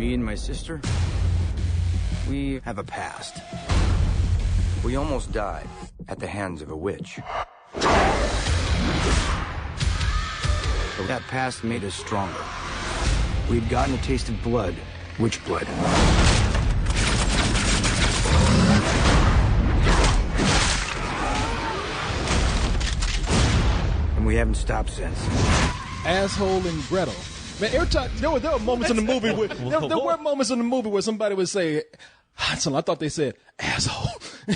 Me and my sister, we have a past. We almost died at the hands of a witch. But that past made us stronger. We'd gotten a taste of blood, witch blood. And we haven't stopped since. Asshole and Gretel. Man, every time there were moments in the movie where there were moments in the movie where somebody would say, Hansel, I thought they said asshole. You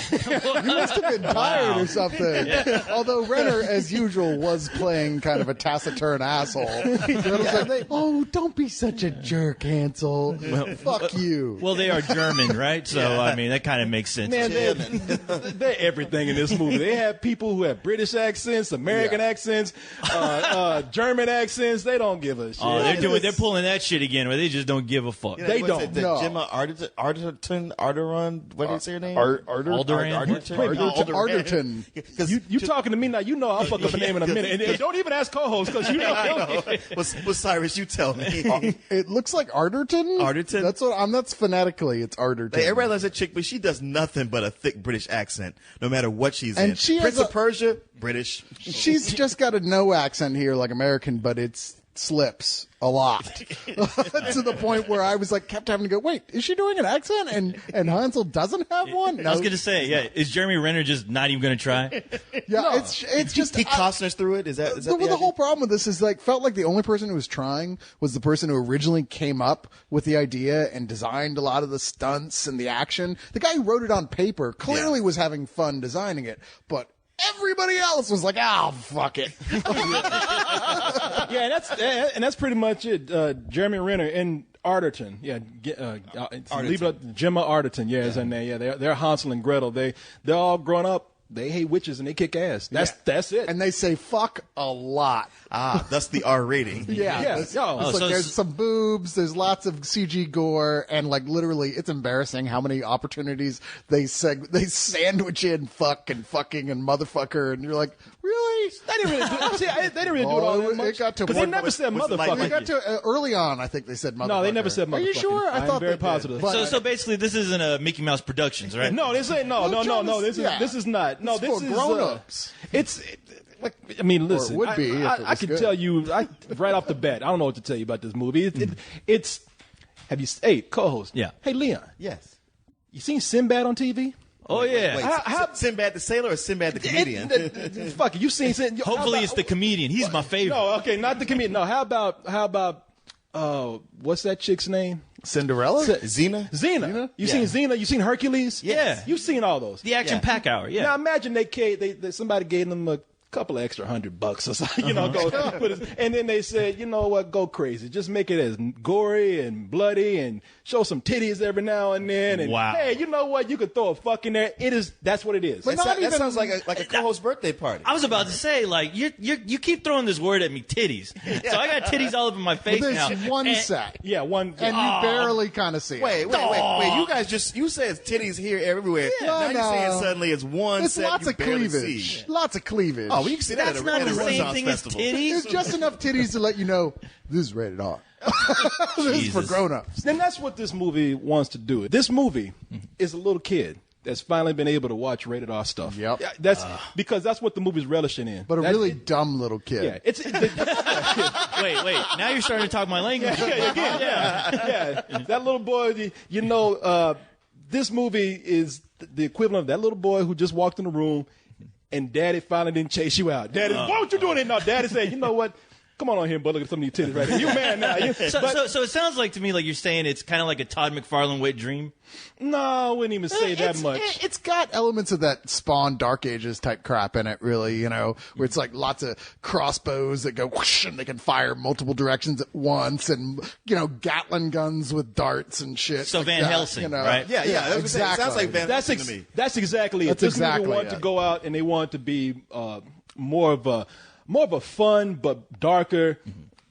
must have been tired or something. Yeah. Although Renner, as usual, was playing kind of a taciturn asshole. Like, oh, don't be such a jerk, Hansel. Fuck you. Well, they are German, right? So, I mean, that kind of makes sense. Man, they're everything in this movie. They have people who have British accents, American accents, German accents. They don't give a shit. Oh, they're pulling that shit again where they just don't give a fuck. You know, they don't. Gemma Arterton, what did you say her name? Arterton. You talking to me now? You know I'll fuck up a name in a minute. And don't even ask co-host because you know. What's Cyrus? You tell me. It looks like Arterton. Arterton. That's phonetically. It's Arterton. Like, everybody loves that chick, but she does nothing but a thick British accent, no matter what she's and in. She Prince of Persia, British. She's just got a no accent here, like American, but it's slips a lot to the point where I was like, kept having to go, wait, is she doing an accent? And Hansel doesn't have one? No. I was gonna say, is Jeremy Renner just not even gonna try? Yeah, no. It's just he Costner's through it. Is that the whole problem with this is felt like the only person who was trying was the person who originally came up with the idea and designed a lot of the stunts and the action. The guy who wrote it on paper clearly was having fun designing it, but everybody else was like, "Oh, fuck it." Yeah, and that's pretty much it. Jeremy Renner and Arterton, Gemma Arterton, is in there. Yeah, they're Hansel and Gretel. They're all grown up. They hate witches and they kick ass. That's it. And they say fuck a lot. That's the R rating. There's some boobs, there's lots of CG gore, and like literally it's embarrassing how many opportunities they sandwich in fuck and fucking and motherfucker, and you're like, really? They didn't really do it all that much. It got to they never said motherfucker. It got to early on, I think they said motherfucker. No, they never said motherfucker. Are you sure? I thought very positive. So basically, this isn't a Mickey Mouse Productions, right? No, this ain't. No. This is not. No, this is grown-ups. I mean, listen. Or it would be. I can tell you right off the bat. I don't know what to tell you about this movie. It's. Have you? Hey, co-host. Yeah. Hey, Leon. Yes. You seen Sinbad on TV? Oh yeah. Wait, Sinbad the sailor or Sinbad the comedian? Fuck it. You seen Sinbad? Hopefully it's the comedian. He's my favorite. No, okay, not the comedian. No, how about what's that chick's name? Cinderella? Xena? You seen Xena? You seen Hercules? Yeah. You've seen all those. The Action Pack Hour, yeah. Now imagine somebody gave them a couple of extra $100 or something, and then they said, you know what, go crazy. Just make it as gory and bloody and show some titties every now and then. And wow. Hey, you know what? You could throw a fuck in there. That's what it is. But that sounds like a co-host birthday party. I was about to say, like, you keep throwing this word at me, titties. So I got titties all over my face now. There's one set. Yeah, one. And you barely kind of see it. Wait. You guys you said it's titties here everywhere. Yeah, now you're saying suddenly it's one it's set lots you of barely cleavage. see. Lots of cleavage. Oh, well, you can see that That's not the same thing as titties. There's just enough titties to let you know this is rated R. This is for grown-ups. And that's what this movie wants to do. This movie is a little kid that's finally been able to watch rated R stuff. Yep. That's because that's what the movie's relishing in. But a really dumb little kid. Yeah, Wait. Now you're starting to talk my language. Yeah. That little boy, this movie is the equivalent of that little boy who just walked in the room and Daddy finally didn't chase you out. Daddy, why don't you doing it now? Daddy said, you know what? Come on here, bud. Look at some of these titties right here. You man now. So it sounds like to me like you're saying it's kind of like a Todd McFarlane wet dream. No, I wouldn't even say that much. It's got elements of that Spawn Dark Ages type crap in it, really, where it's like lots of crossbows that go whoosh and they can fire multiple directions at once and, Gatling guns with darts and shit. So like Van that, Helsing, right? Yeah, exactly. It sounds like Van Helsing to me. That's exactly it. This movie wanted to go out and they wanted to be more of a fun but darker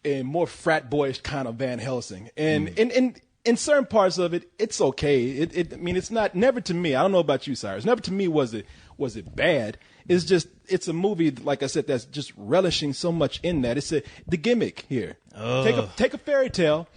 and more frat boyish kind of Van Helsing. And in certain parts of it, it's okay. It's never to me. I don't know about you, Cyrus. Never to me was it bad. It's a movie, like I said, that's just relishing so much in that. It's the gimmick here. Oh. Take a fairy tale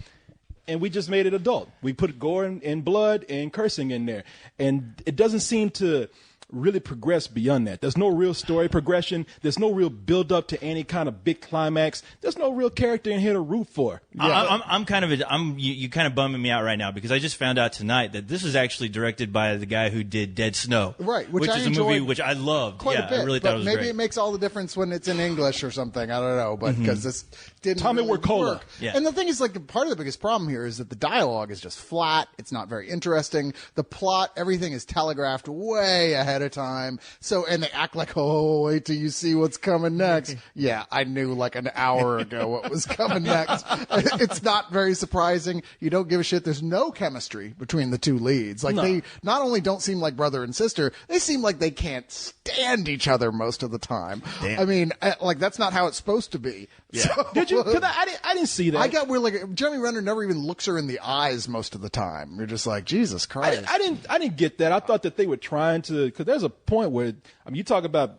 and we just made it adult. We put gore and blood and cursing in there, and it doesn't seem to really progress beyond that. There's no real story progression. There's no real build up to any kind of big climax. There's no real character in here to root for. I'm kind of you kind of bumming me out right now because I just found out tonight that this was actually directed by the guy who did Dead Snow, right? Which is a movie which I loved. Quite a bit, I really thought it was maybe great. it makes all the difference when it's in English or something. I don't know, but because this didn't Tommy really Wirkola. work. Yeah. And the thing is, like, part of the biggest problem here is that the dialogue is just flat. It's not very interesting. The plot, everything is telegraphed way ahead of time. So, and they act like, oh, wait till you see what's coming next. Yeah, I knew like an hour ago what was coming next. It's not very surprising. You don't give a shit. There's no chemistry between the two leads. Like, they not only don't seem like brother and sister, they seem like they can't stand each other most of the time. Damn. I mean, like, that's not how it's supposed to be. Yeah. So, Did you? Because I didn't see that. I got where, like, Jeremy Renner never even looks her in the eyes most of the time. You're just like, Jesus Christ. I didn't get that. I thought that they were trying to, because there's a point where, I mean, you talk about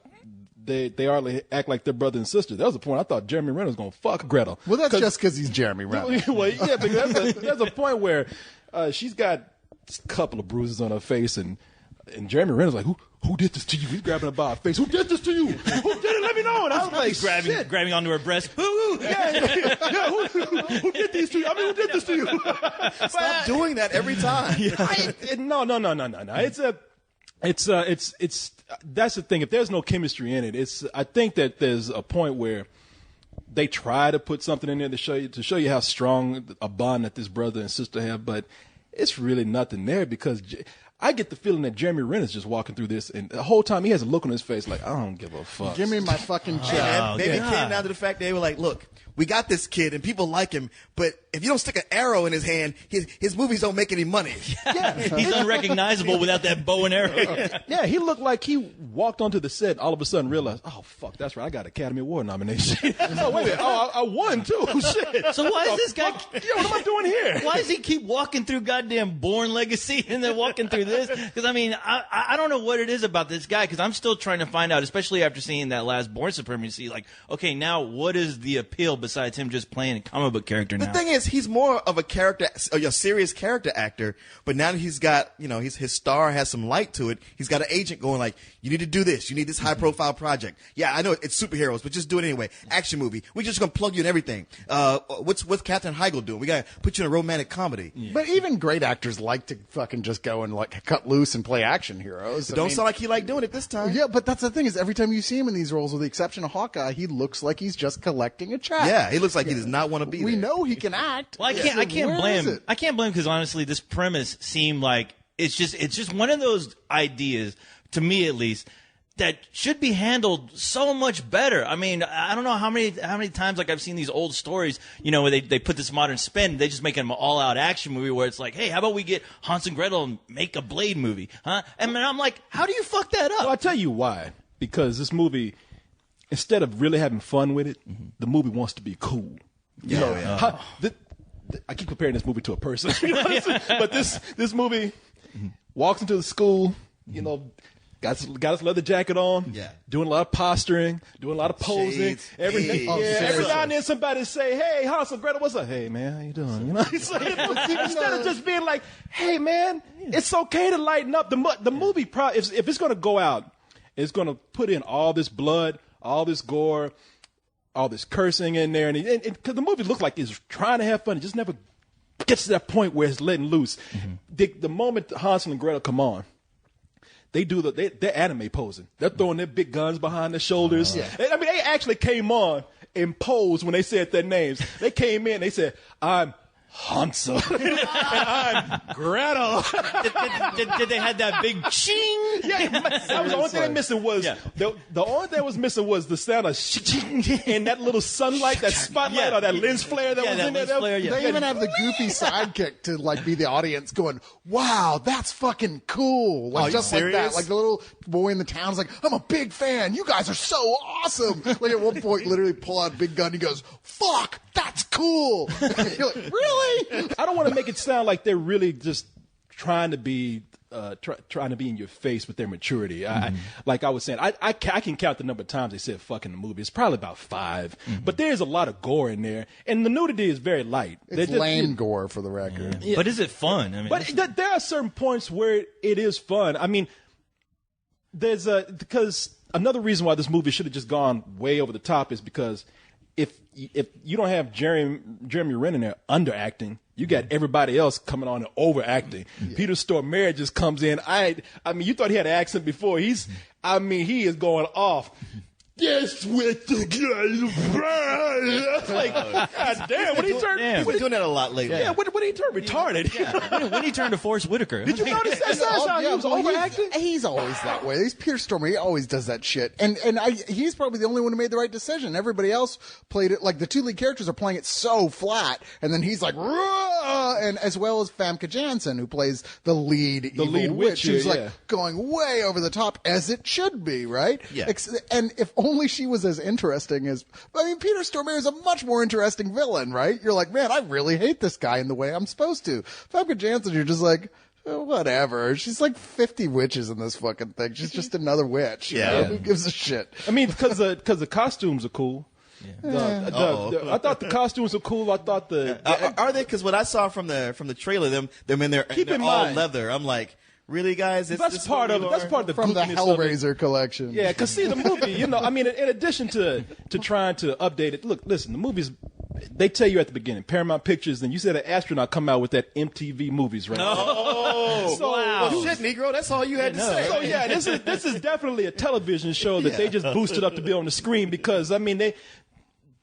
they hardly act like they're brother and sister. There was a point I thought Jeremy Renner was going to fuck Gretel. Well, that's just because he's Jeremy Renner. Well, yeah, but there's a point where she's got a couple of bruises on her face, and Jeremy Renner's like, who did this to you? He's grabbing her by her face. Who did this to you? Who did it? Let me know. And I was like, grabbing onto her breast. yeah, who did these to you? I mean, who did this to you? Stop doing that every time. No. It's that's the thing. If there's no chemistry in it, I think that there's a point where they try to put something in there to show you how strong a bond that this brother and sister have, but it's really nothing there because I get the feeling that Jeremy Renner's just walking through this, and the whole time he has a look on his face like, I don't give a fuck. Give me my fucking check. And maybe it came down to the fact they were like, look, we got this kid and people like him, but if you don't stick an arrow in his hand, his movies don't make any money. Yeah, he's unrecognizable without that bow and arrow. Yeah, he looked like he walked onto the set, all of a sudden realized, oh, fuck, that's right, I got an Academy Award nomination. Oh, wait a minute, I won, too. Shit. So why is this guy... Yo, what am I doing here? Why does he keep walking through goddamn Bourne Legacy and then walking through this? Because, I mean, I don't know what it is about this guy, because I'm still trying to find out, especially after seeing that last Bourne Supremacy, like, okay, now what is the appeal besides him just playing a comic book character now? The thing is, he's more of a character, a serious character actor, but now that he's got, his star has some light to it, he's got an agent going like, you need to do this, you need this high-profile project. Yeah, I know it's superheroes, but just do it anyway. Action movie. We're just going to plug you in everything. What's Katherine Heigl doing? We got to put you in a romantic comedy. Yeah. But even great actors like to fucking just go and, like, cut loose and play action heroes. Don't sound like he liked doing it this time. Yeah, but that's the thing is every time you see him in these roles, with the exception of Hawkeye, he looks like he's just collecting a check. Yeah, he looks like he does not want to be We there. know he can act. Well, I can't blame him. I can't blame because honestly, this premise seemed like it's just one of those ideas, to me at least, that should be handled so much better. I mean, I don't know how many times like I've seen these old stories, where they put this modern spin, they just make an all-out action movie where it's like, hey, how about we get Hansel and Gretel and make a Blade movie, huh? And I'm like, how do you fuck that up? Well, I'll tell you why. Because this movie, instead of really having fun with it, the movie wants to be cool. I keep comparing this movie to a person, but this movie walks into the school, got his leather jacket on, doing a lot of posturing, doing a lot of posing. Shades. Every now and then somebody say, "Hey, Hansel, Gretel, what's up? Hey, man, how you doing?" Instead of just being like, "Hey, man, it's okay to lighten up." The movie, if it's going to go out, it's going to put in all this blood, all this gore, all this cursing in there, and because the movie looks like it's trying to have fun, it just never gets to that point where it's letting loose. The moment Hansel and Gretel come on, they're anime posing. They're throwing their big guns behind their shoulders. I mean, they actually came on and posed when they said their names. They came in, they said, "I'm Hansel and I'm Gretel." Did they have that big ching? Yeah, that was the only thing they missing was the only thing that was missing was the sound of ching and that little sunlight, that spotlight or that lens flare that was in there. They even have the goofy sidekick to like be the audience going, "Wow, that's fucking cool!" Like just like that. Like the little boy in the town's like, "I'm a big fan. You guys are so awesome." Like at one point, literally pull out a big gun. He goes, "Fuck, that's cool." You're like, really? I don't want to make it sound like they're really just trying to be trying to be in your face with their maturity. Like I was saying, I can count the number of times they said "fuck" in the movie. It's probably about 5, but there's a lot of gore in there, and the nudity is very light. It's lame gore, for the record. Yeah. But is it fun? I mean, but there are certain points where it is fun. I mean, because another reason why this movie should have just gone way over the top is because if you don't have Jeremy Renner there underacting, you got everybody else coming on and overacting. Peter Stormare just comes in. I mean, you thought he had an accent before. He is going off. Yes, with the like, God damn, when he turned, he's been doing that a lot lately. Yeah, when he turned retarded. Yeah. When he turned to Forrest Whitaker. Did you notice that? He was overacting. He's always that way. He's Peter Stormare. He always does that shit. And he's probably the only one who made the right decision. Everybody else played it like the two lead characters are playing it so flat, and then he's like, "Rah!" And as well as Famke Janssen, who plays the lead witch, who's like going way over the top, as it should be, right? Yeah. And if only she was as interesting as, I mean, Peter Stormare is a much more interesting villain, right? You're like, man, I really hate this guy in the way I'm supposed to. Famke Janssen, you're just like, oh, whatever. She's like 50 witches in this fucking thing. She's just another witch. Yeah. Who gives a shit? I mean, because the costumes are cool. I thought the costumes were cool. I thought are they? Because what I saw from the trailer, them in there, Keep they're in all mind, leather. I'm like, really, guys? That's part of it. That's part of the From the goofiness of it. Hellraiser collection. Yeah, because see the movie, I mean, in addition to trying to update it, look, listen, the movies, they tell you at the beginning, Paramount Pictures, and you said an astronaut come out with that MTV movies, right? Oh, so, wow. Well, shit, Negro, that's all you had to say. So yeah, this is definitely a television show that they just boosted up to be on the screen because I mean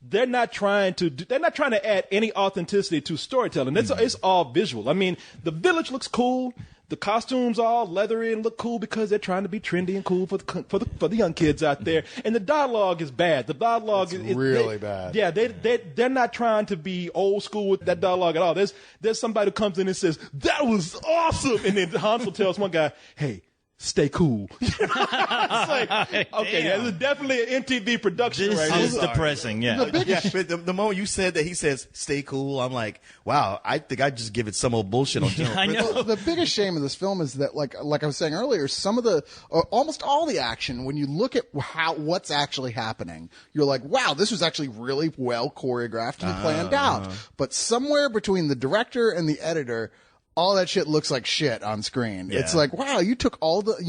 they're not trying to add any authenticity to storytelling. It's all visual. I mean, the village looks cool. The costumes all leathery and look cool because they're trying to be trendy and cool for the young kids out there. And the dialogue is bad. The dialogue is really bad. Yeah, they're not trying to be old school with that dialogue at all. There's somebody who comes in and says, "That was awesome," and then Hansel tells one guy, "Hey, stay cool." It's like, okay, yeah, this is definitely an MTV production This right is here. depressing, yeah. But the moment you said that he says, "Stay cool," I'm like, wow, I think I just give it some old bullshit on general. I know. The biggest shame of this film is that, like I was saying earlier, some of almost all the action, when you look at what's actually happening, you're like, wow, this was actually really well choreographed and planned out. But somewhere between the director and the editor, all that shit looks like shit on screen. Yeah. It's like, wow, you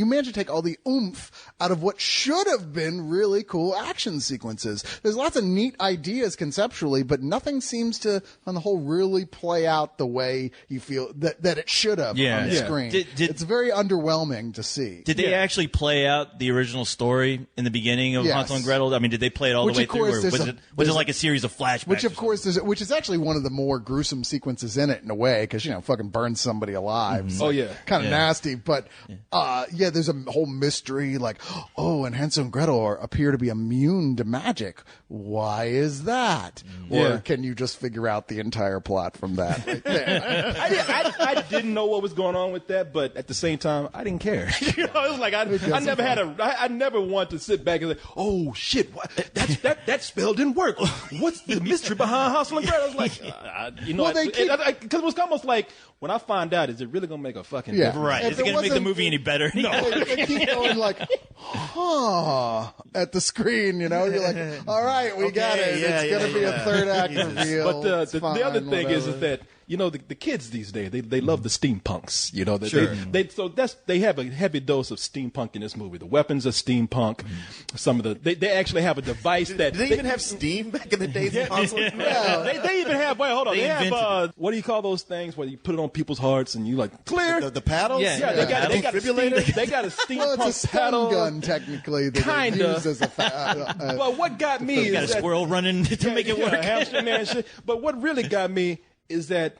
managed to take all the oomph out of what should have been really cool action sequences. There's lots of neat ideas conceptually, but nothing seems to, on the whole, really play out the way you feel that it should have on the screen. It's very underwhelming to see. Did they actually play out the original story in the beginning of Hansel and Gretel? I mean, did they play it all the way through, or was it like a series of flashbacks? Which is actually one of the more gruesome sequences in it in a way, because fucking burns somebody alive. Mm-hmm. Oh yeah, kind of nasty. But there's a whole mystery, like, oh, and Hansel and Gretel appear to be immune to magic. Why is that? Or can you just figure out the entire plot from that? Right there? I didn't know what was going on with that, but at the same time, I didn't care. It was like I never want to sit back and say, oh shit, that spell didn't work. What's the mystery behind Hansel and Gretel? I was like, because it was almost like, when I find out, is it really going to make a fucking difference? Right. Is it going to make the movie any better? No. They keep going like, at the screen, You're like, all right, we got it. It's going to be a third act reveal. But the other thing is that, the kids these days, they love the steampunks. They have a heavy dose of steampunk in this movie. The weapons are steampunk. Some of they actually have a device that. Did they even have steam back in the days of Hansel? They even have. Wait, hold on. They have what do you call those things where you put it on people's hearts and you like clear the paddles? Yeah, they got a defibrillator. They got a steampunk well, it's a stun gun technically. That they use as but what got me is got a squirrel running to make it work. Hamster man shit. But what really got me is that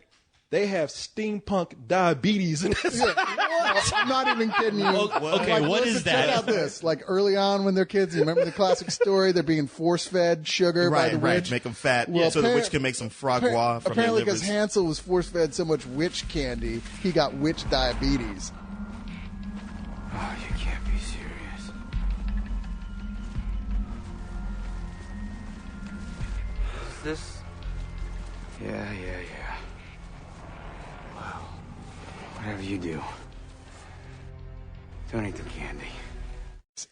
they have steampunk diabetes in this. I'm not even kidding you. Okay, what is that? Check out this. Like early on when they're kids, you remember the classic story? They're being force-fed sugar by the witch. Make them fat so the witch can make some frog gua from apparently, their because Hansel was force-fed so much witch candy, he got witch diabetes. Oh, you can't be serious. Is this? Yeah. Well, whatever you do, Don't eat the candy.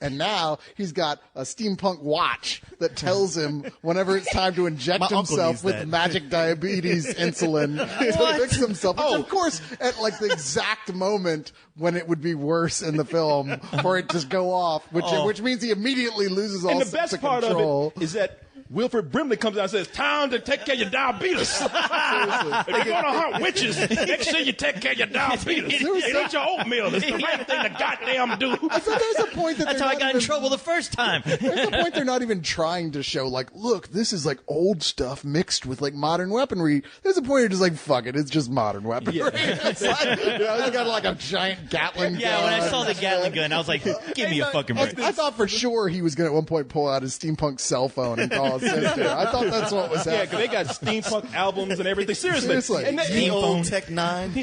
And now he's got a steampunk watch that tells him whenever it's time to inject himself with magic diabetes insulin to fix himself. Which, of course, at like the exact moment when it would be worse in the film for it to go off, which means he immediately loses all sense of control. And the best part of it is that Wilford Brimley comes out and says, time to take care of your diabetes. Seriously. If you're going to hunt witches, make sure you take care of your diabetes. Eat your oatmeal. It's the right thing to goddamn do. So there's a point that that's how I got in trouble the first time. There's a point they're not even trying to show, like, look, this is like old stuff mixed with like modern weaponry. There's a point you're just like, fuck it, it's just modern weaponry. Yeah. It's like, he's got like a giant Gatling gun. Yeah, when I saw the Gatling gun, I was like, give me a fucking break. I thought for sure he was going to at one point pull out his steampunk cell phone and call his sister. I thought that's what was happening. Yeah, because they got steampunk albums and everything. Seriously. And the old Tech 9. And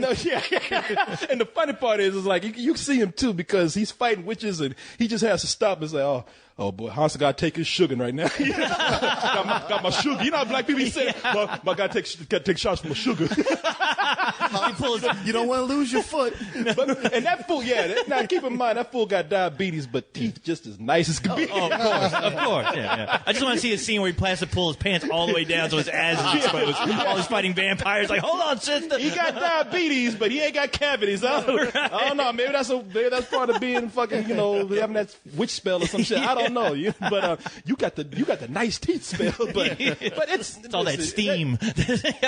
the funny part is like, you see him too because he's fighting witches and he just has to stop and say, oh boy, Hansel got to take his sugar right now. got my sugar. You know how black people say, my guy take shots from my sugar. You don't want to lose your foot. And that fool, now keep in mind, that fool got diabetes, but teeth just as nice as can be. Of course. Yeah. I just want to see a scene where he plans to pull his pants all the way down so his ass is exposed while he's fighting vampires. Like, hold on, sister. He got diabetes, but he ain't got cavities. I don't know. Maybe that's part of being fucking, having that witch spell or some shit. I don't know. But you got the nice teeth spell. But it's all that steam.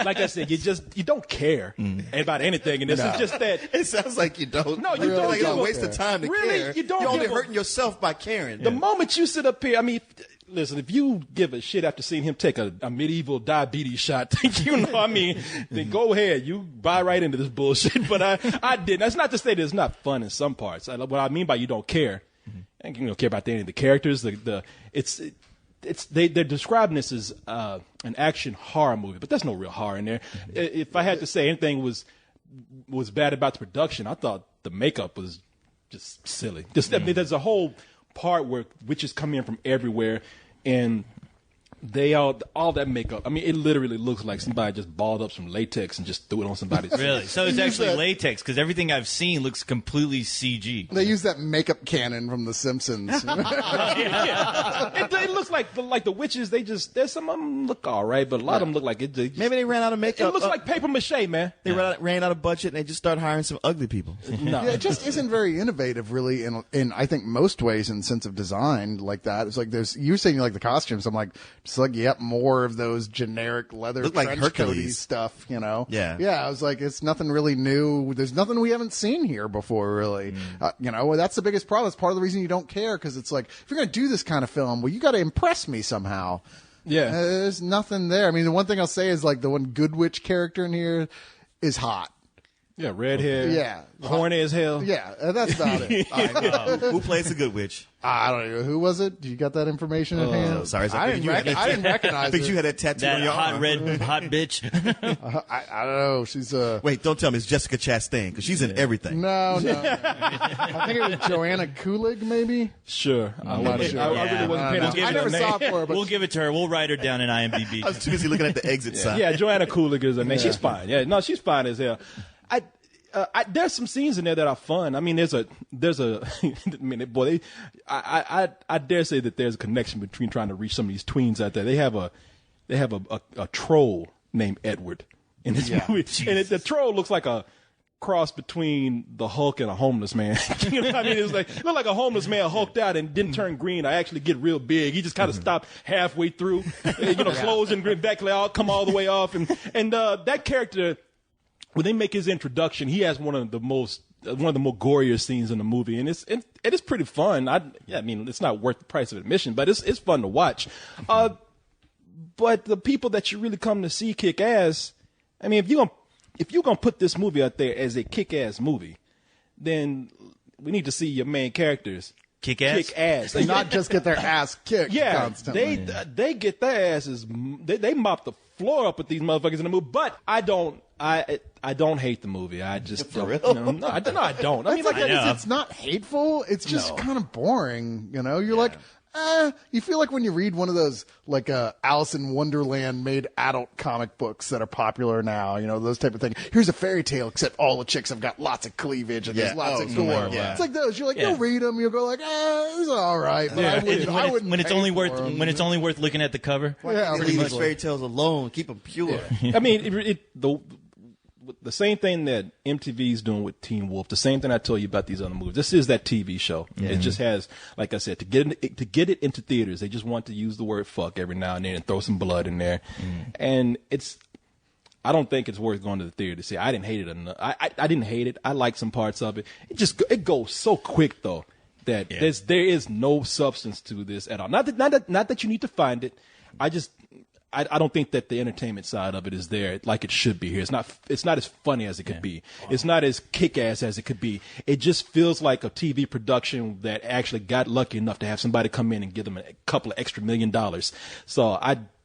Like I said, you don't care about anything, and this is just that. It sounds like you don't. No, you don't. Like it's a waste of time to care. You don't. You're only hurting yourself by caring. The moment you sit up here, I mean, listen, if you give a shit after seeing him take a medieval diabetes shot, then go ahead. You buy right into this bullshit. But I didn't. That's not to say that it's not fun in some parts. What I mean by you don't care, and you don't care about any of the characters. They're describing this as an action horror movie, but there's no real horror in there. If I had to say anything was bad about the production, I thought the makeup was just silly. I mean, there's a whole part where witches come in from everywhere, and they all that makeup. I mean, it literally looks like somebody just balled up some latex and just threw it on somebody's. Really? So it's actually latex because everything I've seen looks completely CG. They use that makeup cannon from The Simpsons. It looks like the witches. There's some of them look all right, but a lot of them look like it. Maybe they ran out of makeup. It looks like paper mache, man. They ran out of budget and they just started hiring some ugly people. No. Yeah, it just isn't very innovative, really. In I think most ways, in sense of design like that. It's like you're saying you like the costumes. I'm like. It's like, yep, more of those generic leather look like trench coaty stuff, Yeah. Yeah, I was like, it's nothing really new. There's nothing we haven't seen here before, really. That's the biggest problem. It's part of the reason you don't care, because it's like, if you're going to do this kind of film, well, you got to impress me somehow. Yeah. There's nothing there. I mean, the one thing I'll say is, like, the one good witch character in here is hot. Yeah, red hair. Yeah. Horny as hell. Yeah, that's about it. Who plays the good witch? I don't know. Who was it? You got that information at hand? Sorry. I didn't recognize I think you had a tattoo that on your hot arm. red hot bitch. I don't know. She's Wait, don't tell me it's Jessica Chastain, because she's in everything. No. I think it was Joanna Kulig, maybe. Sure. I'm not sure. I really wasn't paying attention. I never saw it for her, but We'll give it to her. We'll write her down in IMDb. I was too busy looking at the exit sign. Yeah, Joanna Kulig is her name. She's fine. Yeah, no, she's fine as hell. There's some scenes in there that are fun. I mean, I dare say that there's a connection between trying to reach some of these tweens out there. They have a troll named Edward in this movie, and the troll looks like a cross between the Hulk and a homeless man. You know what I mean? It's like look like a homeless man hulked out and didn't turn green. I actually get real big. He just kind of stopped halfway through, clothes and back all come all the way off, and that character. When they make his introduction, he has one of the more goriest scenes in the movie, and it is pretty fun. I mean, it's not worth the price of admission, but it's fun to watch. But the people that you really come to see kick ass. I mean, if you're gonna put this movie out there as a kick ass movie, then we need to see your main characters kick ass. They not just get their ass kicked. Yeah, constantly. they get their asses. They mop the floor up with these motherfuckers in the movie. But I don't hate the movie. I just For real? No, I don't. I mean, It's not hateful. It's just kind of boring. You're like, you feel like when you read one of those like Alice in Wonderland made adult comic books that are popular now, those type of things. Here's a fairy tale, except all the chicks have got lots of cleavage and there's lots of gore. It's like those. You're like, you'll read them, you'll go like, it was all right, but I wouldn't. When it's only worth looking at the cover. Leave these fairy tales alone. Keep them pure. I mean, the same thing that MTV's doing with Teen Wolf, the same thing I told you about these other movies. This is that TV show. It just has, like I said, to get it into theaters, they just want to use the word fuck every now and then and throw some blood in there. And I don't think it's worth going to the theater to see. I didn't hate it enough. I didn't hate it. I like some parts of it. It goes so quick though that there is no substance to this at all. Not that you need to find it. I don't think that the entertainment side of it is there like it should be here. It's not as funny as it could be. It's not as kick-ass as it could be. It just feels like a TV production that actually got lucky enough to have somebody come in and give them a couple of extra $1 million. So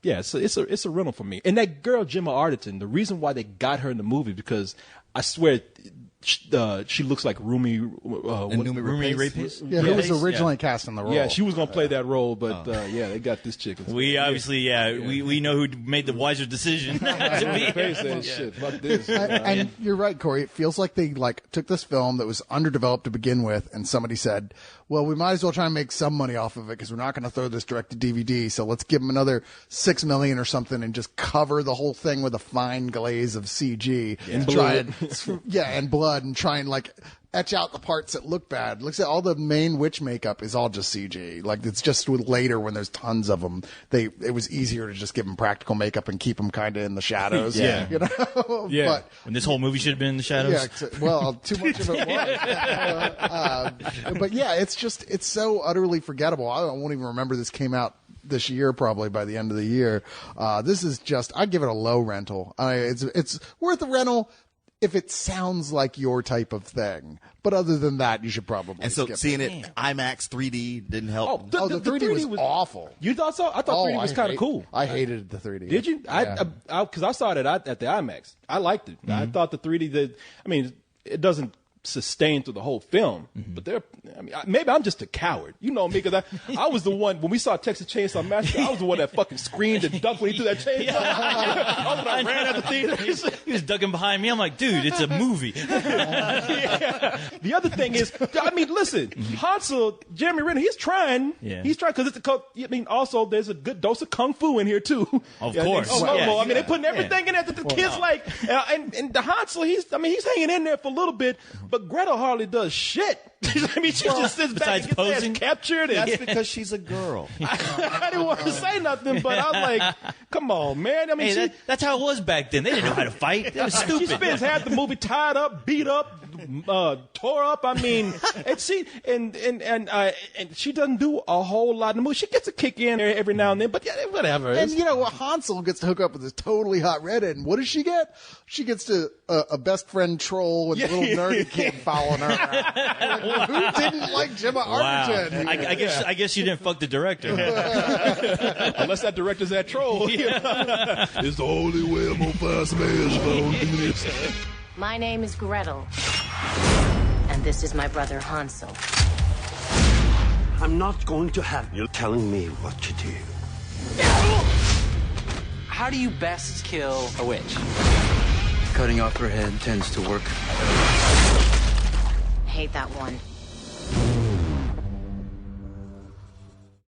it's a rental for me. And that girl, Gemma Arterton, the reason why they got her in the movie, because I swear she looks like Rumi Rapace. Yeah, who was originally cast in the role. Yeah, she was going to play that role, but they got this chick. We obviously, we know who made the wiser decision. Shit, fuck this. And you're right, Corey. It feels like they took this film that was underdeveloped to begin with, and somebody said, well, we might as well try and make some money off of it because we're not going to throw this direct to DVD. So let's give them another $6 million or something and just cover the whole thing with a fine glaze of CG and blood. And blood, and try and etch out the parts that look bad. Looks at all the main witch makeup is all just CG. It's just later when there's tons of them. It was easier to just give them practical makeup and keep them kind of in the shadows. But when this whole movie should have been in the shadows. Yeah, too much of it was. But it's so utterly forgettable. I won't even remember this came out this year, probably by the end of the year. This is I'd give it a low rental. It's worth a rental if it sounds like your type of thing. But other than that, you should probably skip seeing it IMAX 3D didn't help. The 3D was awful. You thought so? I thought 3D was kind of cool. I hated the 3D. Did you? Because I saw it at the IMAX. I liked it. I thought the 3D, it doesn't sustain through the whole film, but maybe I'm just a coward. You know me, because I was the one, when we saw Texas Chainsaw Massacre, I was the one that fucking screamed and ducked when he threw that chainsaw. I ran out the theater. He was ducking behind me. I'm like, dude, it's a movie. The other thing is, listen, Hansel, Jeremy Renner, he's trying. Yeah. He's trying, because also there's a good dose of kung fu in here too. Of course. They're putting everything in there that the kids like. And the Hansel, he's hanging in there for a little bit, but Gretel hardly does shit. She just sits back and gets captured. That's because she's a girl. I didn't want to say nothing, but I'm like, come on, man. That's how it was back then. They didn't know how to fight. It was stupid. She spends half the movie tied up, beat up, tore up. And she doesn't do a whole lot in the movie. She gets a kick in every now and then, but whatever. And Hansel gets to hook up with this totally hot redhead, and what does she get? She gets to a best friend troll with a little nerdy kid following her around. Who didn't like Gemma Arterton? I guess you didn't fuck the director. Unless that director's that troll. It's the only way I'm gonna find some ass if I don't do this. My name is Gretel, and this is my brother Hansel. I'm not going to have you telling me what to do. How do you best kill a witch? Cutting off her head tends to work. Hate that one.